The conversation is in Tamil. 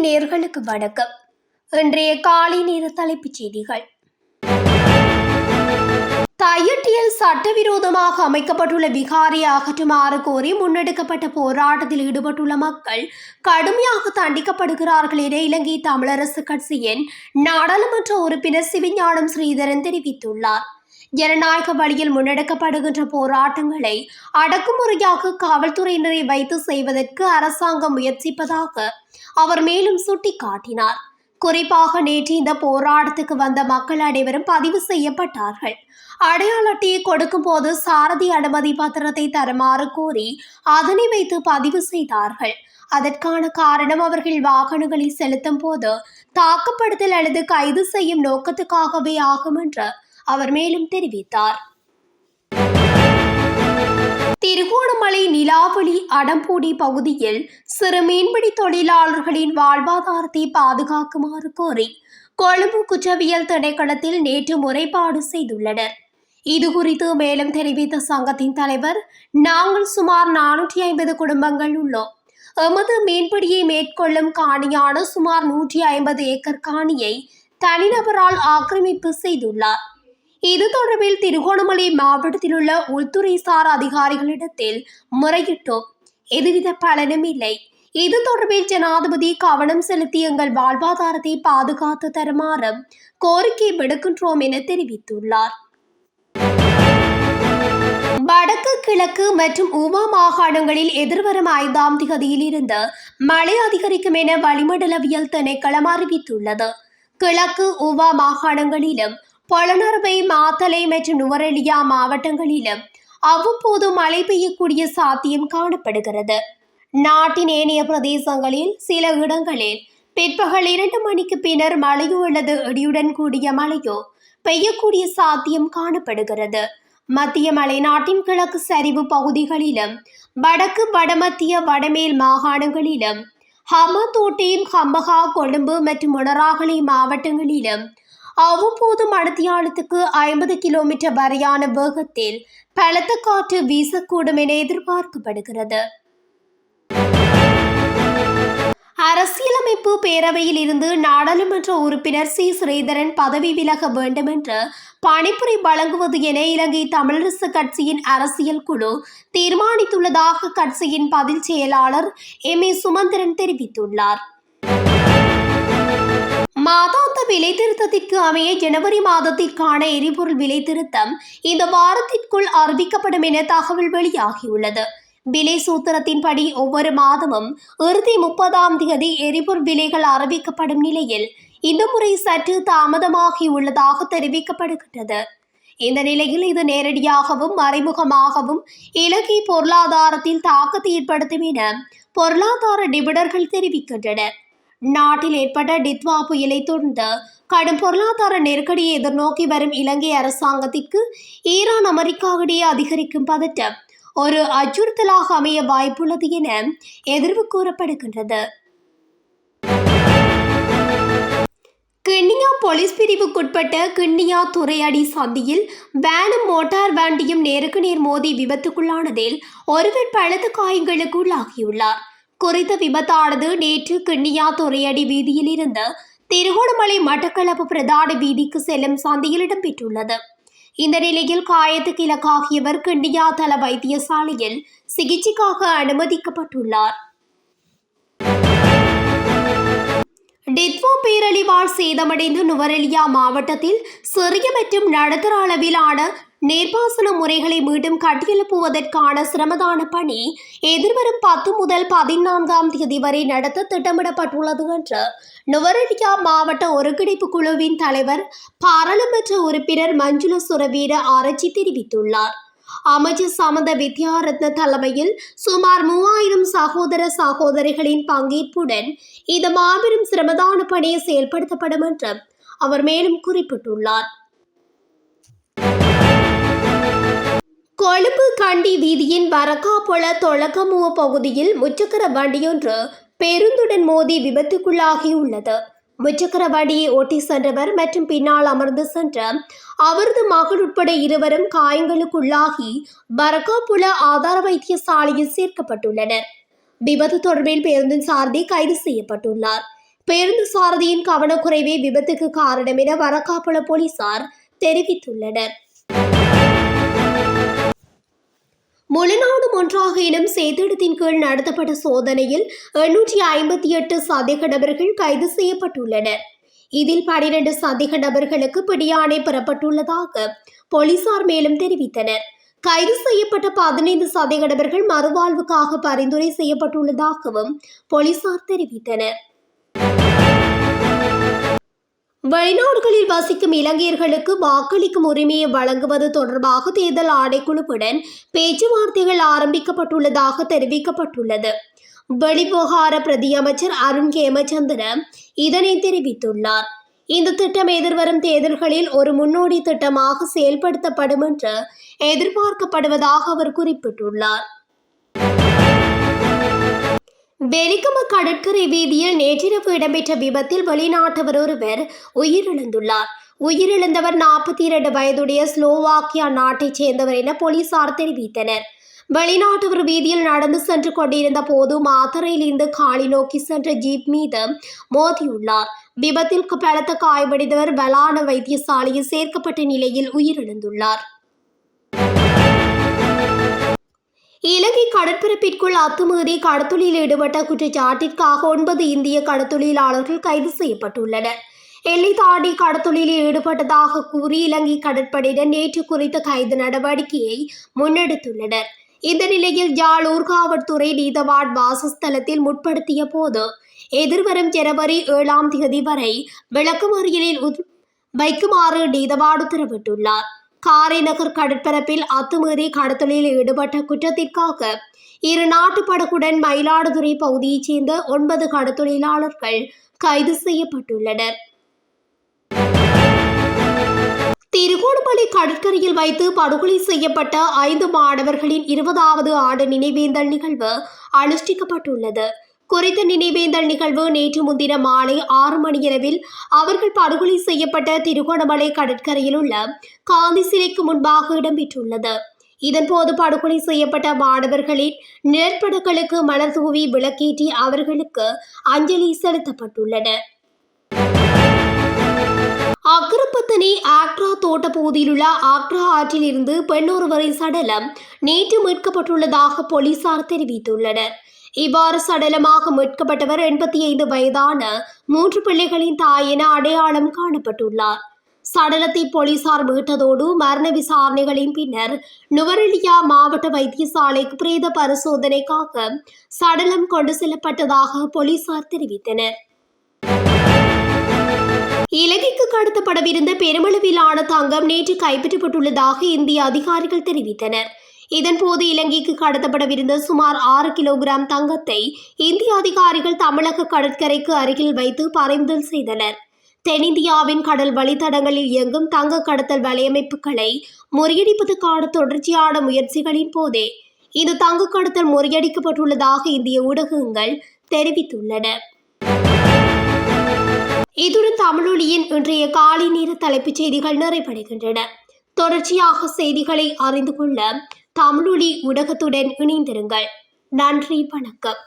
நேயர்களுக்கு வணக்கம். இன்றைய காலை நேர தலைப்புச் செய்திகள். தையிட்டியில் சட்டவிரோதமாக அமைக்கப்பட்டுள்ள விகாரியை அகற்றுமாறு கோரி முன்னெடுக்கப்பட்ட போராட்டத்தில் ஈடுபட்டுள்ள மக்கள் கடுமையாக தண்டிக்கப்படுகிறார்கள் என இலங்கை தமிழரசு கட்சியின் நாடாளுமன்ற உறுப்பினர் சிவஞானம் ஸ்ரீதரன் தெரிவித்துள்ளார். ஜனநாயக வழியில் முன்னெடுக்கப்படுகின்ற போராட்டங்களை அடக்குமுறையாக காவல்துறையினரை வைத்து செய்வதற்கு அரசாங்கம் முயற்சிப்பதாக அவர் மேலும் சுட்டிக்காட்டினார். குறிப்பாக நேற்று இந்த போராட்டத்துக்கு வந்த மக்கள் அனைவரும் பதிவு செய்யப்பட்டார்கள். அடையாள அட்டையை கொடுக்கும் போது சாரதி அனுமதி பத்திரத்தை தருமாறு கோரி அதனை வைத்து பதிவு செய்தார்கள். அதற்கான காரணம் அவர்கள் வாகனங்களில் செலுத்தும் போது தாக்கப்படுத்தல் அல்லது கைது செய்யும் நோக்கத்துக்காகவே ஆகும் என்று அவர் மேலும் தெரிவித்தார். திருகோணமலை நிலாவளி அடம்பூடி பகுதியில் சிறு மீன்பிடி தொழிலாளர்களின் வாழ்வாதாரத்தை பாதுகாக்குமாறு கோரி கொழும்பு குற்றவியல் திணைக்களத்தில் நேற்று முறைப்பாடு செய்துள்ளனர். இதுகுறித்து மேலும் தெரிவித்த சங்கத்தின் தலைவர், நாங்கள் சுமார் 450 குடும்பங்கள் உள்ளோம். எமது மீன்பிடியை மேற்கொள்ளும் காணியான சுமார் 150 ஏக்கர் காணியை தனிநபரால் ஆக்கிரமிப்பு செய்துள்ளார். இது தொடர்பில் திருகோணமலை மாவட்டத்தில் உள்ள உள்துறை சார் அதிகாரிகளிடத்தில் முறையிட்டோம். எதுவித பலனும் இல்லை. இது தொடர்பில் ஜனாதிபதி கவனம் செலுத்தி எங்கள் வாழ்வாதாரத்தை பாதுகாத்து தருமாறு கோரிக்கை விடுக்கின்றோம் என தெரிவித்துள்ளார். வடக்கு, கிழக்கு மற்றும் உபா மாகாணங்களில் எதிர்வரும் 5ஆம் தேதியில் இருந்து மழை அதிகரிக்கும் என வளிமண்டலவியல் திணைக்களம் அறிவித்துள்ளது. கிழக்கு உபா மாகாணங்களிலும் பொலனறுவை, மாத்தளை மற்றும் நுவரெலியா மாவட்டங்களிலும் அவ்வப்போது மழை பெய்யக்கூடிய சாத்தியம் காணப்படுகிறது. நாட்டின் ஏனைய பிரதேசங்களில் சில இடங்களில் பிற்பகல் 2 மணிக்கு பின்னர் மழையோ அல்லது இடியுடன் கூடிய மழையோ பெய்யக்கூடிய சாத்தியம் காணப்படுகிறது. மத்திய மலைநாட்டின் கிழக்கு சரிவு பகுதிகளிலும் வடக்கு, வடமத்திய, வடமேல் மாகாணங்களிலும் ஹமதோட்டை, ஹம்பகா, கொழும்பு மற்றும் மொனராகலை மாவட்டங்களிலும் அவ்வப்போது மணித்தியாலத்துக்கு 50 கிலோமீட்டர் வரையான வேகத்தில் பலத்த காற்று வீசக்கூடும் என எதிர்பார்க்கப்படுகிறது. அரசியலமைப்பு பேரவையில் இருந்து நாடாளுமன்ற உறுப்பினர் சி. ஸ்ரீதரன் பதவி விலக வேண்டும் என்று பணிப்புரை வழங்குவது என இலங்கை தமிழரசு கட்சியின் அரசியல் குழு தீர்மானித்துள்ளதாக கட்சியின் பதில் செயலாளர் எம்.ஏ. சுமந்திரன் தெரிவித்துள்ளார். மாதாந்த விலை திருத்தத்திற்கு அமைய ஜனவரி மாதத்திற்கான எரிபொருள் விலை திருத்தம் இந்த வாரத்திற்குள் அறிவிக்கப்படும் என தகவல் வெளியாகியுள்ளது. விலை சூத்திரத்தின்படி ஒவ்வொரு மாதமும் இறுதி 30ஆம் தேதி எரிபொருள் விலைகள் அறிவிக்கப்படும் நிலையில் இந்த முறை சற்று தாமதமாகியுள்ளதாக தெரிவிக்கப்படுகிறது. இந்த நிலையில் இது நேரடியாகவும் மறைமுகமாகவும் இலங்கை பொருளாதாரத்தில் தாக்கத்தை ஏற்படுத்தும் என பொருளாதார நிபுணர்கள் தெரிவிக்கின்றனர். நாட்டில் ஏற்பட்ட டித்வா புயலை தொடர்ந்து கடும் பொருளாதார நெருக்கடியை எதிர்நோக்கி வரும் இலங்கை அரசாங்கத்திற்கு ஈரான், அமெரிக்கா இடையே அதிகரிக்கும் பதட்டம் ஒரு அச்சுறுத்தலாக அமைய வாய்ப்புள்ளது என எதிர்வு கூறப்படுகின்றது. கிண்ணியா போலீஸ் பிரிவுக்குட்பட்ட கிண்ணியா துறையடி சந்தியில் வேனும் மோட்டார் வண்டியும் நேருக்கு நேர் மோதி விபத்துக்குள்ளானதில் ஒருவர் பலத்த காயங்களுக்கு உள்ளாகியுள்ளார். குறித்த விபத்தானது நேற்று கிண்ணியா துறையடி வீதியில் இருந்து திருகோணமலை மட்டக்களப்பு பிரதான வீதிக்கு செல்லும் சந்தியில் இடம்பெற்றுள்ளது. இந்த நிலையில் காயத்துக்கு இலக்காகியவர் கிண்ணியா தள வைத்தியசாலையில் சிகிச்சைக்காக அனுமதிக்கப்பட்டுள்ளார். டித்வா பேரழிவால் சேதமடைந்த நுவரெலியா மாவட்டத்தில் சிறிய மற்றும் நடுத்தர அளவிலான நீர்ப்பாசன முறைகளை மீண்டும் கட்டியெழுப்புவதற்கான சிரமதான பணி எதிர்வரும் 10 முதல் 14ஆம் தேதி வரை நடத்த திட்டமிடப்பட்டுள்ளது என்று நுவரெலியா மாவட்ட ஒருங்கிணைப்பு குழுவின் தலைவர், பாராளுமன்ற உறுப்பினர் மஞ்சுள சுரவீர ஆராய்ச்சி தெரிவித்துள்ளார். அமைச்சர் சமந்த வித்யாரத்ன தலைமையில் சுமார் 3000 சகோதர சகோதரிகளின் பங்கேற்புடன் இந்த மாபெரும் சிரமதான பணி செயல்படுத்தப்படும் என்று அவர் மேலும் குறிப்பிட்டுள்ளார். கொழும்பு கண்டி வீதியின் வரக்காபொல தொளகமுவ பகுதியில் முச்சக்கர வண்டியொன்று பேருந்துடன் மோதி விபத்துக்குள்ளாகியுள்ளது. முச்சக்கர வண்டியை ஓட்டி சென்றவர் மற்றும் பின்னால் அமர்ந்து சென்ற அவரது மகள் உட்பட இருவரும் காயங்களுக்குள்ளாகி வரக்காபொல ஆதார வைத்தியசாலையில் சேர்க்கப்பட்டுள்ளனர். விபத்து தொடர்பில் பேருந்தின் சாரதி கைது செய்யப்பட்டுள்ளார். பேருந்து சாரதியின் கவனக்குறைவே விபத்துக்கு காரணம் என வரக்காப்புள போலீசார் தெரிவித்துள்ளனர். முழுநாடு ஒன்றாக எனும் செயற்திட்டத்தின் கீழ் நடத்தப்பட்ட சோதனையில் 858 சந்தேக நபர்கள் கைது செய்யப்பட்டுள்ளனர். இதில் 12 சந்தேக நபர்களுக்கு பிடியாணை பெறப்பட்டுள்ளதாக போலீசார் மேலும் தெரிவித்தனர். கைது செய்யப்பட்ட 15 சந்தேக நபர்கள் மறுவாழ்வுக்காக பரிந்துரை செய்யப்பட்டுள்ளதாகவும் போலீசார் தெரிவித்தனர். வெளிநாடுகளில் வசிக்கும் இலங்கையர்களுக்கு வாக்களிக்கும் உரிமையை வழங்குவது தொடர்பாக தேர்தல் ஆணைக்குழுவுடன் பேச்சுவார்த்தைகள் ஆரம்பிக்கப்பட்டுள்ளதாக தெரிவிக்கப்பட்டுள்ளது. வெளிவிவகார பிரதியமைச்சர் அருண் ஹேமச்சந்திர இதனை தெரிவித்துள்ளார். இந்த திட்டம் எதிர்வரும் தேர்தல்களில் ஒரு முன்னோடி திட்டமாக செயல்படுத்தப்படும் என்று எதிர்பார்க்கப்படுவதாக அவர் குறிப்பிட்டுள்ளார். வெலிகம கடற்கரை வீதியில் நேற்றிரவு இடம்பெற்ற விபத்தில் வெளிநாட்டவர் ஒருவர் உயிரிழந்துள்ளார். உயிரிழந்தவர் 42 வயதுடைய ஸ்லோவாக்கியா நாட்டைச் சேர்ந்தவர் என போலீசார் தெரிவித்தனர். வெளிநாட்டவர் வீதியில் நடந்து சென்று கொண்டிருந்த போது மாத்தறையில் இருந்து காலி நோக்கி சென்ற ஜீப் மீது மோதியுள்ளார். விபத்தில் பலத்த காயமடைந்தவர் பலான வைத்தியசாலையில் சேர்க்கப்பட்ட நிலையில் உயிரிழந்துள்ளார். இலங்கை கடற்பரப்பிற்குள் அத்துமீறி கடத்தொழிலில் ஈடுபட்ட குற்றச்சாட்டிற்காக 9 இந்திய கடத்தொழிலாளர்கள் கைது செய்யப்பட்டுள்ளனர். எல்லை தாண்டி கடத்தொழிலில் ஈடுபட்டதாக கூறி இலங்கை கடற்படையினர் நேற்று குறித்த கைது நடவடிக்கையை முன்னெடுத்துள்ளனர். இந்த நிலையில் யாழ் ஊர்காவற்துறை நீதவான் வாசஸ்தலத்தில் முற்படுத்திய போது எதிர்வரும் ஜனவரி 7ஆம் தேதி வரை விளக்கமறியலில் வைக்குமாறு நீதவான் உத்தரவிட்டுள்ளார். காரைநகர் கடற்பரப்பில் அத்துமீறி கடத்தலில் ஈடுபட்ட குற்றத்திற்காக இரு நாட்டு படகுடன் மயிலாடுதுறை பகுதியைச் சேர்ந்த 9 கடத்தொழிலாளர்கள் கைது செய்யப்பட்டுள்ளனர். திருகோணமலை கடற்கரையில் வைத்து படுகொலை செய்யப்பட்ட 5 மாணவர்களின் 20வது ஆண்டு நினைவேந்தல் நிகழ்வு அனுஷ்டிக்கப்பட்டுள்ளது. குறித்த நினைவேந்தல் நிகழ்வு நேற்று முன்தினம் மாலை 6 மணியளவில் அவர்கள் படுகொலை செய்யப்பட்ட திருகோணமலை கடற்கரையில் உள்ள காந்தி சிலைக்கு முன்பாக இடம்பெற்றுள்ளது. இதன்போது படுகொலை செய்யப்பட்ட மாணவர்களின் நிழற்படங்களுக்கு மலர் தூவி விளக்கேற்றி அவர்களுக்கு அஞ்சலி செலுத்தப்பட்டுள்ளன. அக்கரப்பத்தனை ஆக்ரா தோட்ட பகுதியில் உள்ள ஆக்ரா ஆற்றில் இருந்து பெண்ணொருவரின் சடலம் நேற்று மீட்கப்பட்டுள்ளதாக போலீசார் தெரிவித்துள்ளனர். இவ்வாறு சடலமாக மீட்கப்பட்டவர் 85 வயதான 3 பிள்ளைகளின் தாய் என அடையாளம் காணப்பட்டுள்ளார். சடலத்தை போலீசார் மீட்டதோடு மரண விசாரணைகளின் பின்னர் நுவரெலியா மாவட்ட வைத்தியசாலைக்கு பிரேத பரிசோதனைக்காக சடலம் கொண்டு செல்லப்பட்டதாக போலீசார் தெரிவித்தனர். இலங்கைக்கு கடத்தப்படவிருந்த பெருமளவிலான தங்கம் நேற்று கைப்பற்றப்பட்டுள்ளதாக இந்திய அதிகாரிகள் தெரிவித்தனர். இதன்போது இலங்கைக்கு கடத்தப்படவிருந்த சுமார் 6 கிலோகிராம் தங்கத்தை இந்திய அதிகாரிகள் தமிழக கடற்கரைக்கு அருகில் வைத்து பறிமுதல் செய்தனர். தென்னிந்தியாவின் கடல் வழித்தடங்களில் இயங்கும் தங்க கடத்தல் வலையமைப்புகளை முறியடிப்பதற்கான தொடர்ச்சியான முயற்சிகளின் போதே இந்த தங்க கடத்தல் முறியடிக்கப்பட்டுள்ளதாக இந்திய ஊடகங்கள் தெரிவித்துள்ளன. இதுடன் தமிழொலியின் இன்றைய காலை நேர தலைப்புச் செய்திகள் நிறைவடைகின்றன. தொடர்ச்சியாக செய்திகளை அறிந்து கொள்ள தமிழொலி ஊடகத்துடன் இணைந்திருங்கள். நன்றி, வணக்கம்.